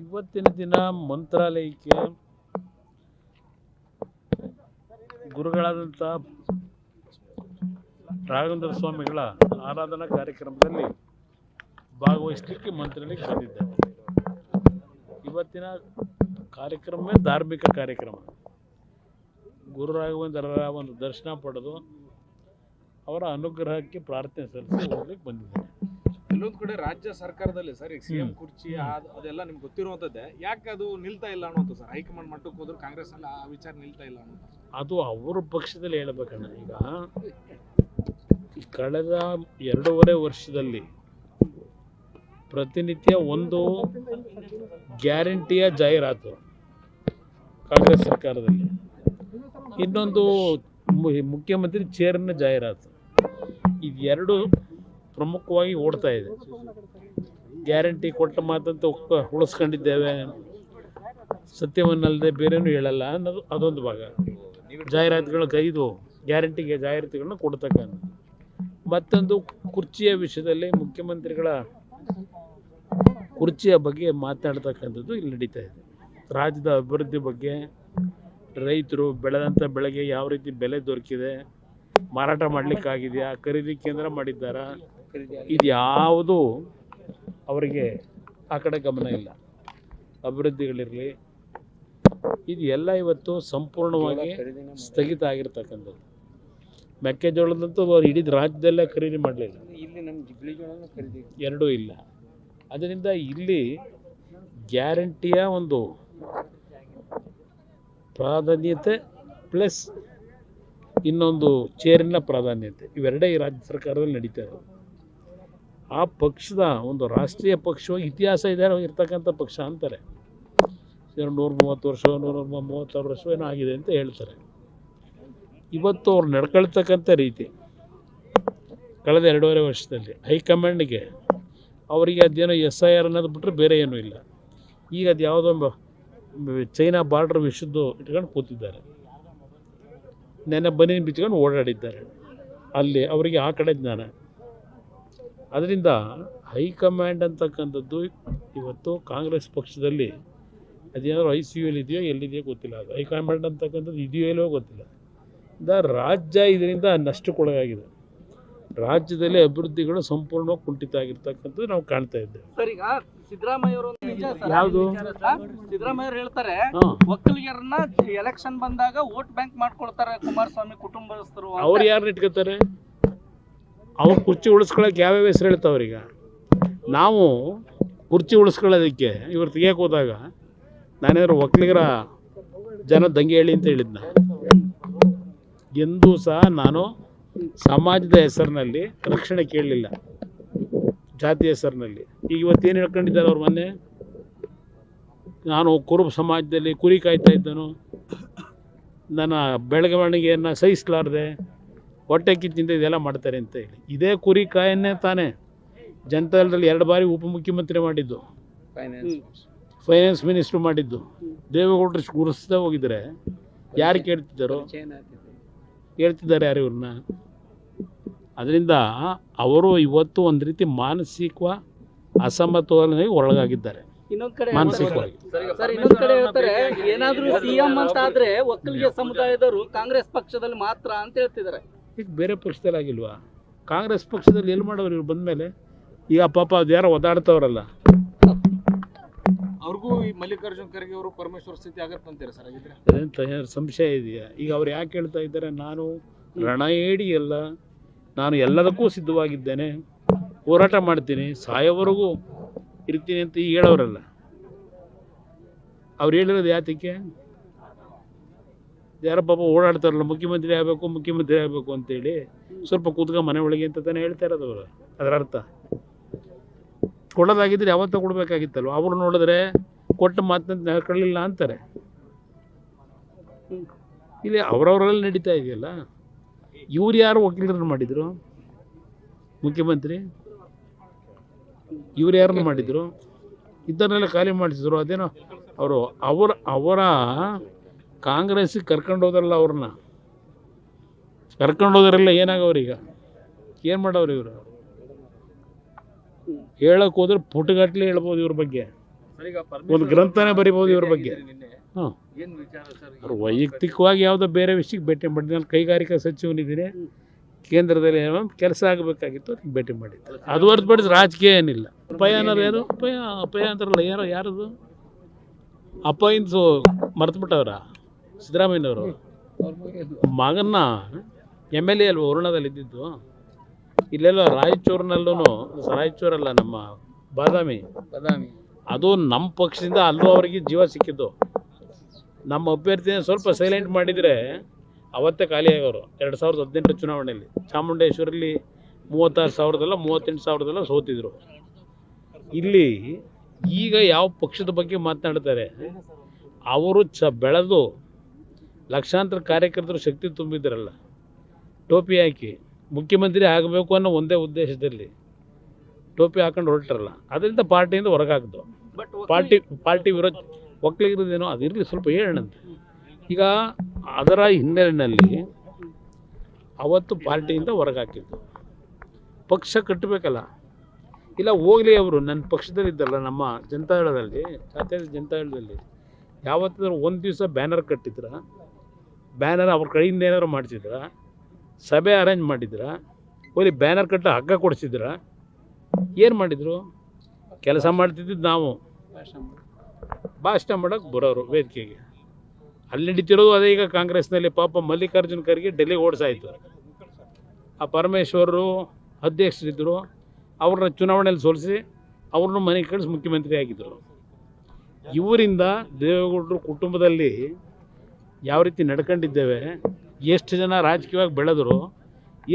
ಇವತ್ತಿನ ದಿನ ಮಂತ್ರಾಲಯಕ್ಕೆ ಗುರುಗಳಾದಂಥ ರಾಘವೇಂದ್ರ ಸ್ವಾಮಿಗಳ ಆರಾಧನಾ ಕಾರ್ಯಕ್ರಮದಲ್ಲಿ ಭಾಗವಹಿಸಲಿಕ್ಕೆ ಮಂತ್ರಾಲಯಕ್ಕೆ ಬಂದಿದ್ದಾರೆ. ಇವತ್ತಿನ ಕಾರ್ಯಕ್ರಮವೇ ಧಾರ್ಮಿಕ ಕಾರ್ಯಕ್ರಮ. ಗುರು ರಾಘವೇಂದ್ರರ ಒಂದು ದರ್ಶನ ಪಡೆದು ಅವರ ಅನುಗ್ರಹಕ್ಕೆ ಪ್ರಾರ್ಥನೆ ಸಲ್ಲಿಸಿ ಹೋಗ್ಲಿಕ್ಕೆ ಬಂದಿದ್ದಾರೆ. ಎಲ್ಲೊಂದು ಕಡೆ ರಾಜ್ಯ ಸರ್ಕಾರದಲ್ಲಿ ಸರ್ ಈಗ ಸಿಎಂ ಕುರ್ಚಿ ಅದೆಲ್ಲ ನಿಮ್ಗೆ ಗೊತ್ತಿರುವಂತದ್ದೇ, ಯಾಕೆ ಅದು ನಿಲ್ತಾ ಇಲ್ಲ ಅನ್ನೋದು ಸರ್? ಹೈಕಮಾಂಡ್ ಮಟ್ಟಕ್ಕೆ ಹೋದ್ರು ಕಾಂಗ್ರೆಸ್ ಅಲ್ಲಿ ಆ ವಿಚಾರ ನಿಲ್ತಾ ಇಲ್ಲ ಅನ್ನೋದು ಅದು ಅವರ ಪಕ್ಷದಲ್ಲಿ ಹೇಳ್ಬೇಕಣ್ಣ. ಈಗ ಕಳೆದ 2.5 ವರ್ಷದಲ್ಲಿ ಪ್ರತಿನಿತ್ಯ ಒಂದು ಗ್ಯಾರಂಟಿಯ ಜಾಹೀರಾತು ಕಾಂಗ್ರೆಸ್ ಸರ್ಕಾರದಲ್ಲಿ, ಇನ್ನೊಂದು ಮುಖ್ಯಮಂತ್ರಿ ಚೇರ್ನ ಜಾಹೀರಾತು. ಇದೆರಡು ಪ್ರಮುಖವಾಗಿ ಓಡ್ತಾ ಇದೆ. ಗ್ಯಾರಂಟಿ ಕೊಟ್ಟ ಮಾತಂತ ಉಳಿಸ್ಕೊಂಡಿದ್ದೇವೆ, ಸತ್ಯವನ್ನಲ್ಲದೆ ಬೇರೇನೂ ಹೇಳಲ್ಲ ಅನ್ನೋದು ಅದೊಂದು ಭಾಗ. ಜಾಹೀರಾತುಗಳ ಕೈದು ಗ್ಯಾರಂಟಿಗೆ ಜಾಹೀರಾತುಗಳನ್ನ ಕೊಡ್ತಕ್ಕಂಥ. ಮತ್ತೊಂದು ಕುರ್ಚಿಯ ವಿಷಯದಲ್ಲಿ ಮುಖ್ಯಮಂತ್ರಿಗಳ ಕುರ್ಚಿಯ ಬಗ್ಗೆ ಮಾತನಾಡ್ತಕ್ಕಂಥದ್ದು ಇಲ್ಲಿ ನಡೀತಾ ಇದೆ. ರಾಜ್ಯದ ಅಭಿವೃದ್ಧಿ ಬಗ್ಗೆ, ರೈತರು ಬೆಳೆದಂಥ ಬೆಳೆಗೆ ಯಾವ ರೀತಿ ಬೆಲೆ ದೊರಕಿದೆ, ಮಾರಾಟ ಮಾಡಲಿಕ್ಕಾಗಿದೆಯಾ, ಖರೀದಿ ಕೇಂದ್ರ ಮಾಡಿದ್ದಾರಾ, ಇದು ಯಾವುದು ಅವರಿಗೆ ಆ ಕಡೆ ಗಮನ ಇಲ್ಲ. ಅಭಿವೃದ್ಧಿಗಳಿರಲಿ, ಇದು ಎಲ್ಲ ಇವತ್ತು ಸಂಪೂರ್ಣವಾಗಿ ಸ್ಥಗಿತ ಆಗಿರ್ತಕ್ಕಂಥದ್ದು. ಮೆಕ್ಕೆಜೋಳದಂತೂ ಅವರು ಇಡೀ ರಾಜ್ಯದಲ್ಲೇ ಖರೀದಿ ಮಾಡಲಿಲ್ಲ, ಎರಡೂ ಇಲ್ಲ. ಅದರಿಂದ ಇಲ್ಲಿ ಗ್ಯಾರಂಟಿಯ ಒಂದು ಪ್ರಾಧಾನ್ಯತೆ ಪ್ಲಸ್ ಇನ್ನೊಂದು ಚೇರಿನ ಪ್ರಾಧಾನ್ಯತೆ, ಇವೆರಡೇ ಈ ರಾಜ್ಯ ಸರ್ಕಾರದಲ್ಲಿ ನಡೀತಾ ಇರೋದು. ಆ ಪಕ್ಷದ ಒಂದು ರಾಷ್ಟ್ರೀಯ ಪಕ್ಷವಾಗಿ ಇತಿಹಾಸ ಇರ್ತಕ್ಕಂಥ ಪಕ್ಷ ಅಂತಾರೆ. 130 ವರ್ಷ 136 ವರ್ಷ ಏನೋ ಆಗಿದೆ ಅಂತ ಹೇಳ್ತಾರೆ. ಇವತ್ತು ಅವ್ರು ನಡ್ಕೊಳ್ತಕ್ಕಂಥ ರೀತಿ ಕಳೆದ 2.5 ವರ್ಷದಲ್ಲಿ ಹೈಕಮಾಂಡ್ಗೆ ಅವರಿಗೆ ಅದೇನೋ SIR ಅನ್ನೋದು ಬಿಟ್ಟರೆ ಬೇರೆ ಏನೂ ಇಲ್ಲ. ಈಗ ಅದು ಯಾವುದೋ ಚೈನಾ ಬಾರ್ಡ್ರ್ ವಿಷಯದ್ದು ಇಟ್ಕೊಂಡು ಕೂತಿದ್ದಾರೆ. ನೆನ್ನೆ ಬನ್ನಿ ಬಿಚ್ಕೊಂಡು ಓಡಾಡಿದ್ದಾರೆ. ಅಲ್ಲಿ ಅವರಿಗೆ ಆ ಕಡೆ ಜ್ಞಾನ. ಅದರಿಂದ ಹೈಕಮಾಂಡ್ ಅಂತಕ್ಕಂಥದ್ದು ಇವತ್ತು ಕಾಂಗ್ರೆಸ್ ಪಕ್ಷದಲ್ಲಿ ಅದೇನಾದ್ರು ICU ಇದೆಯೋ ಎಲ್ಲಿದೆಯೋ ಗೊತ್ತಿಲ್ಲ. ಅದು ಹೈಕಮಾಂಡ್ ಅಂತಕ್ಕಂಥದ್ದು ಇದೆಯೋ ಇಲ್ಲವೋ ಗೊತ್ತಿಲ್ಲ. ರಾಜ್ಯ ಇದರಿಂದ ನಷ್ಟಕ್ಕೊಳಗಾಗಿದೆ. ರಾಜ್ಯದಲ್ಲಿ ಅಭಿವೃದ್ಧಿಗಳು ಸಂಪೂರ್ಣವಾಗಿ ಕುಂಠಿತ ಆಗಿರ್ತಕ್ಕಂಥದ್ದು ನಾವು ಕಾಣ್ತಾ ಇದ್ದೇವೆ. ಯಾವುದು ಸಿದ್ದರಾಮಯ್ಯ ಹೇಳ್ತಾರೆ, ಒಕ್ಕಲಿಗರನ್ನ ಎಲೆಕ್ಷನ್ ಬಂದಾಗ ವೋಟ್ ಬ್ಯಾಂಕ್ ಮಾಡ್ಕೊಳ್ತಾರೆ ಕುಮಾರಸ್ವಾಮಿ ಕುಟುಂಬಸ್ಥರು. ಅವ್ರು ಯಾರನ್ನ ಇಟ್ಕೋತಾರೆ? ಅವ್ರು ಕುರ್ಚಿ ಉಳಿಸ್ಕೊಳ್ಳೋಕೆ ಯಾವ್ಯಾವ ಹೆಸರು ಹೇಳ್ತಾವ್ರೀಗ. ನಾವು ಕುರ್ಚಿ ಉಳಿಸ್ಕೊಳ್ಳೋದಕ್ಕೆ ಇವ್ರು ತೆಗಿಯಕ್ಕೆ ಹೋದಾಗ ನಾನೇನಾದ್ರು ಒಕ್ಕಲಿಗರ ಜನ ದಂಗೆ ಹೇಳಿ ಅಂತ ಹೇಳಿದ್ನ? ಎಂದೂ ಸಹ ನಾನು ಸಮಾಜದ ಹೆಸರಿನಲ್ಲಿ ರಕ್ಷಣೆ ಕೇಳಲಿಲ್ಲ, ಜಾತಿ ಹೆಸರಿನಲ್ಲಿ. ಈಗ ಇವತ್ತೇನು ಹೇಳ್ಕೊಂಡಿದ್ದಾರೆ ಅವ್ರ ಮೊನ್ನೆ, ನಾನು ಕುರುಬ ಸಮಾಜದಲ್ಲಿ ಕುರಿ ಕಾಯ್ತಾ ಇದ್ದನು, ನನ್ನ ಬೆಳವಣಿಗೆಯನ್ನು ಸಹಿಸಲಾರದೆ ಹೊಟ್ಟೆ ಕಿತ್ತಿಂದ ಇದೆಲ್ಲ ಮಾಡ್ತಾರೆ ಅಂತ ಹೇಳಿ. ಇದೇ ಕುರಿ ಕಾಯನ್ನೇ ತಾನೇ ಜನತಾದಳದಲ್ಲಿ 2 ಬಾರಿ ಉಪಮುಖ್ಯಮಂತ್ರಿ ಮಾಡಿದ್ದು, ಫೈನಾನ್ಸ್ ಮಿನಿಸ್ಟ್ರು ಮಾಡಿದ್ದು. ದೇವೇಗೌಡರು ಗುರುಸ್ತಾ ಹೋಗಿದ್ರೆ ಯಾರು ಕೇಳ್ತಿದ್ದಾರೋ? ಹೇಳ್ತಿದ್ದಾರೆ ಯಾರು ಇವ್ರನ್ನ? ಅದರಿಂದ ಅವರು ಇವತ್ತು ಒಂದು ರೀತಿ ಮಾನಸಿಕ ಅಸಮತೋಲನೆಗೆ ಒಳಗಾಗಿದ್ದಾರೆ. ಮಾನಸಿಕವಾಗಿ ಇನ್ನೊಂದ್ ಕಡೆ ಹೇಳ್ತಾರೆ, ಏನಾದ್ರೂ ಸಿಎಂ ಅಂತ ಆದ್ರೆ ಒಕ್ಕಲಿಗ ಸಮುದಾಯದವರು ಕಾಂಗ್ರೆಸ್ ಪಕ್ಷದಲ್ಲಿ ಮಾತ್ರ ಅಂತ ಹೇಳ್ತಿದ್ದಾರೆ. ಈಗ ಬೇರೆ ಪಕ್ಷದಲ್ಲಿ ಆಗಿಲ್ವಾ? ಕಾಂಗ್ರೆಸ್ ಪಕ್ಷದಲ್ಲಿ ಎಲ್ಲಿ ಮಾಡೋರು ಇವ್ರು ಬಂದಮೇಲೆ? ಈಗ ಪಾಪ ಅದು ಯಾರೋ ಒದಾಡ್ತವ್ರಲ್ಲ, ಅವ್ರಿಗೂ ಈ ಮಲ್ಲಿಕಾರ್ಜುನ್ ಖರ್ಗೆ ಅವರು ಪರಮೇಶ್ವರ ಸ್ಥಿತಿ ಆಗತ್ತಂತೀರಾ ಸರ್? ಆಗಿದ್ರೆ ಅದೇನು ಸಂಶಯ ಇದೆಯಾ? ಈಗ ಅವ್ರು ಯಾಕೆ ಹೇಳ್ತಾ ಇದ್ದಾರೆ, ನಾನು ರಣಏಡಿ ಅಲ್ಲ, ನಾನು ಎಲ್ಲದಕ್ಕೂ ಸಿದ್ಧವಾಗಿದ್ದೇನೆ, ಹೋರಾಟ ಮಾಡ್ತೀನಿ, ಸಾಯೋವರೆಗೂ ಇರ್ತೀನಿ ಅಂತ ಈಗ ಹೇಳೋರಲ್ಲ. ಅವ್ರು ಹೇಳಿರೋದು ಯಾತಕ್ಕೆ? ಯಾರೋ ಪಾಪ ಓಡಾಡ್ತಾರಲ್ಲ, ಮುಖ್ಯಮಂತ್ರಿ ಆಗಬೇಕು ಅಂತೇಳಿ ಸ್ವಲ್ಪ ಕೂತ್ಕೊಂಡು ಮನೆ ಒಳಗೆ ಅಂತ ತಾನೇ ಹೇಳ್ತಾ ಇರೋದು ಅವರು. ಅದರ ಅರ್ಥ ಕೊಡೋದಾಗಿದ್ದರೆ ಯಾವತ್ತೂ ಕೊಡಬೇಕಾಗಿತ್ತಲ್ವ? ಅವ್ರು ನೋಡಿದ್ರೆ ಕೊಟ್ಟ ಮಾತನ್ನ ನಡ್ಕೊಳ್ಳಿಲ್ಲ ಅಂತಾರೆ. ಇಲ್ಲಿ ಅವರವರಲ್ಲಿ ನಡೀತಾ ಇದೆಯಲ್ಲ. ಇವ್ರು ಯಾರು ವಕೀಲರನ್ನು ಮಾಡಿದರು? ಮುಖ್ಯಮಂತ್ರಿ ಇವ್ರು ಯಾರನ್ನು ಮಾಡಿದರು? ಇದನ್ನೆಲ್ಲ ಖಾಲಿ ಮಾಡಿಸಿದ್ರು. ಅದೇನೋ ಅವರ ಕಾಂಗ್ರೆಸ್ಸಿಗೆ ಕರ್ಕೊಂಡು ಹೋದ್ರಲ್ಲ, ಅವ್ರನ್ನ ಕರ್ಕೊಂಡು ಹೋದ್ರೆಲ್ಲ ಏನಾಗವ್ರೀಗ? ಏನು ಮಾಡವ್ರು ಇವರು? ಹೇಳಕ್ಕೆ ಹೋದ್ರೆ ಪುಟಗಟ್ಟಲೆ ಹೇಳ್ಬೋದು ಇವ್ರ ಬಗ್ಗೆ. ಒಂದು ಗ್ರಂಥನೇ ಬರಿಬೋದು ಇವ್ರ ಬಗ್ಗೆ. ಹಾಂ, ಅವ್ರು ವೈಯಕ್ತಿಕವಾಗಿ ಯಾವುದೋ ಬೇರೆ ವಿಷಯಕ್ಕೆ ಭೇಟಿ ಮಾಡಿದ್ದು. ನಾನು ಕೈಗಾರಿಕಾ ಸಚಿವನಿದ್ದೀನಿ, ಕೇಂದ್ರದಲ್ಲಿ ಏನೋ ಕೆಲಸ ಆಗಬೇಕಾಗಿತ್ತು, ಅದಕ್ಕೆ ಭೇಟಿ ಮಾಡಿದ್ದೆ. ಅದು ಹೊರತುಪಡಿಸಿ ರಾಜಕೀಯ ಏನಿಲ್ಲ. ಅಪಯ ಅನ್ನೋದು ಏನು? ಅಪಯ ಅಂತಾರಲ್ಲ, ಯಾರದು ಅಪಯಿನ್ಸು ಮರೆತುಬಿಟ್ಟವ್ರ ಸಿದ್ದರಾಮಯ್ಯನವರು ಮಗನ್ನ MLA ಅಲ್ವ ವರುಣದಲ್ಲಿ ಇದ್ದಿದ್ದು. ಇಲ್ಲೆಲ್ಲ ರಾಯಚೂರಲ್ಲ, ನಮ್ಮ ಬಾದಾಮಿ, ಅದು ನಮ್ಮ ಪಕ್ಷದಿಂದ ಅಲ್ಲೂ ಅವರಿಗೆ ಜೀವ ಸಿಕ್ಕಿದ್ದು. ನಮ್ಮ ಅಭ್ಯರ್ಥಿನ ಸ್ವಲ್ಪ ಸೈಲೆಂಟ್ ಮಾಡಿದರೆ ಅವತ್ತೇ ಖಾಲಿಯಾಗೋರು. 2018 ಚುನಾವಣೆಯಲ್ಲಿ ಚಾಮುಂಡೇಶ್ವರಲ್ಲಿ 36,000 38,000 ಸೋತಿದ್ರು. ಇಲ್ಲಿ ಈಗ ಯಾವ ಪಕ್ಷದ ಬಗ್ಗೆ ಮಾತನಾಡ್ತಾರೆ ಅವರು ಬೆಳೆದು ಲಕ್ಷಾಂತರ ಕಾರ್ಯಕರ್ತರು ಶಕ್ತಿ ತುಂಬಿದ್ರಲ್ಲ, ಟೋಪಿ ಹಾಕಿ ಮುಖ್ಯಮಂತ್ರಿ ಆಗಬೇಕು ಅನ್ನೋ ಒಂದೇ ಉದ್ದೇಶದಲ್ಲಿ ಟೋಪಿ ಹಾಕೊಂಡು ಹೊರಟರಲ್ಲ, ಅದರಿಂದ ಪಾರ್ಟಿಯಿಂದ ಹೊರಗಾಗ್ದು. ಪಾರ್ಟಿ ವಿರೋಧ ಒಕ್ಕಲಿಗರದೇನೋ ಅದಿರಲಿ, ಸ್ವಲ್ಪ ಹೇಳೋಣಂತೆ. ಈಗ ಅದರ ಹಿನ್ನೆಲೆಯಲ್ಲಿ ಅವತ್ತು ಪಾರ್ಟಿಯಿಂದ ಹೊರಗಾಕಿದ್ದು. ಪಕ್ಷ ಕಟ್ಟಬೇಕಲ್ಲ, ಇಲ್ಲ ಹೋಗಲಿ. ಅವರು ನನ್ನ ಪಕ್ಷದಲ್ಲಿದ್ದಲ್ಲ, ನಮ್ಮ ಜನತಾದಳದಲ್ಲಿ, ಜಾತ್ಯತೀತ ಜನತಾದಳದಲ್ಲಿ ಯಾವತ್ತಾದ್ರೂ ಒಂದು ದಿವಸ ಬ್ಯಾನರ್ ಕಟ್ಟಿದ್ರ, ಬ್ಯಾನರ್ ಅವ್ರ ಕಡೆಯಿಂದ ಏನಾದ್ರು ಮಾಡಿಸಿದ್ರ, ಸಭೆ ಅರೇಂಜ್ ಮಾಡಿದ್ರ, ಹೋಗಿ ಬ್ಯಾನರ್ ಕಟ್ಟ ಹಗ್ಗ ಕೊಡಿಸಿದ್ರ, ಏನು ಮಾಡಿದರು? ಕೆಲಸ ಮಾಡ್ತಿದ್ದಿದ್ದು ನಾವು, ಭಾಷಣ ಮಾಡೋಕ್ಕೆ ಬರೋರು ವೇದಿಕೆಗೆ. ಅಲ್ಲಿ ನಡೀತಿರೋದು ಅದೇ. ಈಗ ಕಾಂಗ್ರೆಸ್ನಲ್ಲಿ ಪಾಪ ಮಲ್ಲಿಕಾರ್ಜುನ ಖರ್ಗೆ ಡೆಲ್ಲಿಗೆ ಓಡಿಸಾಯಿತು. ಆ ಪರಮೇಶ್ವರರು ಅಧ್ಯಕ್ಷರಿದ್ದರು, ಅವ್ರನ್ನ ಚುನಾವಣೆಯಲ್ಲಿ ಸೋಲಿಸಿ ಅವ್ರನ್ನ ಮನೆಗೆ ಕಳಿಸಿ ಮುಖ್ಯಮಂತ್ರಿ ಆಗಿದ್ದರು. ಇವರಿಂದ ದೇವೇಗೌಡರು ಕುಟುಂಬದಲ್ಲಿ ಯಾವ ರೀತಿ ನಡ್ಕೊಂಡಿದ್ದೇವೆ, ಎಷ್ಟು ಜನ ರಾಜಕೀಯವಾಗಿ ಬೆಳೆದರು,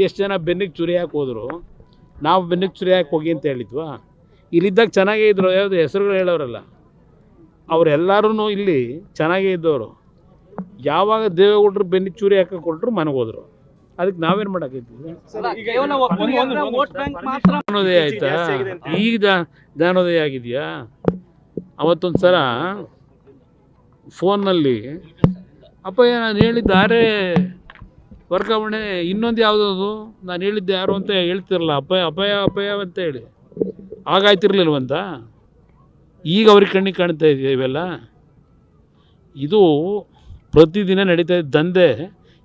ಎಷ್ಟು ಜನ ಬೆನ್ನಿಗೆ ಚುರಿ ಹಾಕಿ ಹೋದರು. ನಾವು ಬೆನ್ನಿಗೆ ಚುರಿ ಹಾಕಿ ಹೋಗಿ ಅಂತ ಹೇಳಿದ್ವಾ? ಇಲ್ಲಿದ್ದಾಗ ಚೆನ್ನಾಗೇ ಇದ್ದರು, ಯಾವುದು ಹೆಸರುಗಳು ಹೇಳೋರಲ್ಲ, ಅವರೆಲ್ಲರೂ ಇಲ್ಲಿ ಚೆನ್ನಾಗೇ ಇದ್ದವರು. ಯಾವಾಗ ದೇವೇಗೌಡರು ಬೆನ್ನಿಗೆ ಚೂರಿ ಹಾಕಿ ಕೊಟ್ಟರು ಮನೆಗೆ ಹೋದರು. ಅದಕ್ಕೆ ನಾವೇನು ಮಾಡೋಕ್ಕಾಯ್ತದೆ? ಜ್ಞಾನೋದಯ ಆಯಿತಾ? ಈಗ ಜ್ಞಾನೋದಯ ಆಗಿದೆಯಾ? ಅವತ್ತೊಂದು ಸಲ ಫೋನ್ನಲ್ಲಿ ಅಪ್ಪಯ್ಯ ನಾನು ಹೇಳಿದ್ದಾರೆ ವರ್ಗಾವಣೆ, ಇನ್ನೊಂದು ಯಾವುದದು ನಾನು ಹೇಳಿದ್ದೆ ಯಾರು ಅಂತ ಹೇಳ್ತಿರಲ್ಲ, ಅಪಯ ಅಂತ ಹೇಳಿ ಆಗಾಯ್ತಿರ್ಲಿಲ್ವಂತ. ಈಗ ಅವ್ರಿಗೆ ಕಣ್ಣಿಗೆ ಕಾಣ್ತಾ ಇದೆಯಾ ಇವೆಲ್ಲ? ಇದು ಪ್ರತಿದಿನ ನಡೀತಾ ಇದೆ ದಂಧೆ,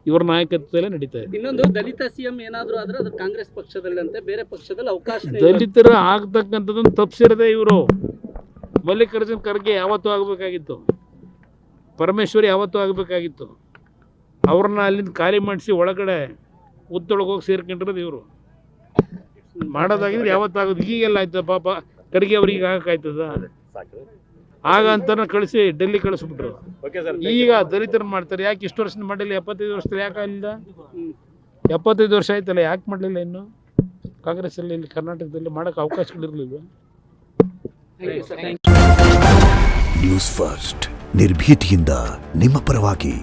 ಇವರ ನಾಯಕತ್ವದಲ್ಲೇ ನಡೀತಾ ಇದೆ. ಇನ್ನೊಂದು ದಲಿತ CM ಏನಾದರೂ ಆದರೆ ಅದು ಕಾಂಗ್ರೆಸ್ ಪಕ್ಷದಲ್ಲಂತೆ, ಬೇರೆ ಪಕ್ಷದಲ್ಲಿ ಅವಕಾಶ. ದಲಿತರ ಆಗ್ತಕ್ಕಂಥದ್ದನ್ನು ತಪ್ಪಿಸಿರದೆ ಇವರು. ಮಲ್ಲಿಕಾರ್ಜುನ ಖರ್ಗೆ ಯಾವತ್ತೂ ಆಗಬೇಕಾಗಿತ್ತು, ಪರಮೇಶ್ವರಿ ಯಾವತ್ತೂ ಆಗಬೇಕಾಗಿತ್ತು. ಅವ್ರನ್ನ ಅಲ್ಲಿಂದ ಖಾಲಿ ಮಾಡಿಸಿ ಒಳಗಡೆ ಉತ್ತೊಳಗೆ ಹೋಗಿ ಸೇರ್ಕೊಂಡಿರೋದು ಇವರು. ಮಾಡೋದಾಗಿದ್ರೆ ಯಾವತ್ತಾಗೋದು. ಈಗೆಲ್ಲ ಆಯ್ತದ ಪಾಪ ಖರ್ಗೆ ಅವ್ರಿಗೆ ಆಗಕ್ಕಾಯ್ತದ? ಆಗ ಅಂತಾನೆ ಕಳಿಸಿ ಡೆಲ್ಲಿ ಕಳಿಸ್ಬಿಟ್ರು. ಈಗ ದಲಿತರನ್ನ ಮಾಡ್ತಾರೆ. ಯಾಕೆ ಇಷ್ಟು ವರ್ಷದಿಂದ ಮಾಡಿಲ್ಲ? 75 ವರ್ಷದಲ್ಲಿ ಯಾಕೆ ಆಗಿಲ್ಲ? 75 ವರ್ಷ ಆಯ್ತಲ್ಲ, ಯಾಕೆ ಮಾಡಲಿಲ್ಲ? ಇನ್ನು ಕಾಂಗ್ರೆಸ್ಸಲ್ಲಿ ಇಲ್ಲಿ ಕರ್ನಾಟಕದಲ್ಲಿ ಮಾಡೋಕ್ಕೆ ಅವಕಾಶಗಳಿರಲಿಲ್ವ? ನ್ಯೂಸ್ ಫಸ್ಟ್, ನಿರ್ಭೀತಿಯಿಂದ ನಿಮ್ಮ ಪರವಾಗಿ.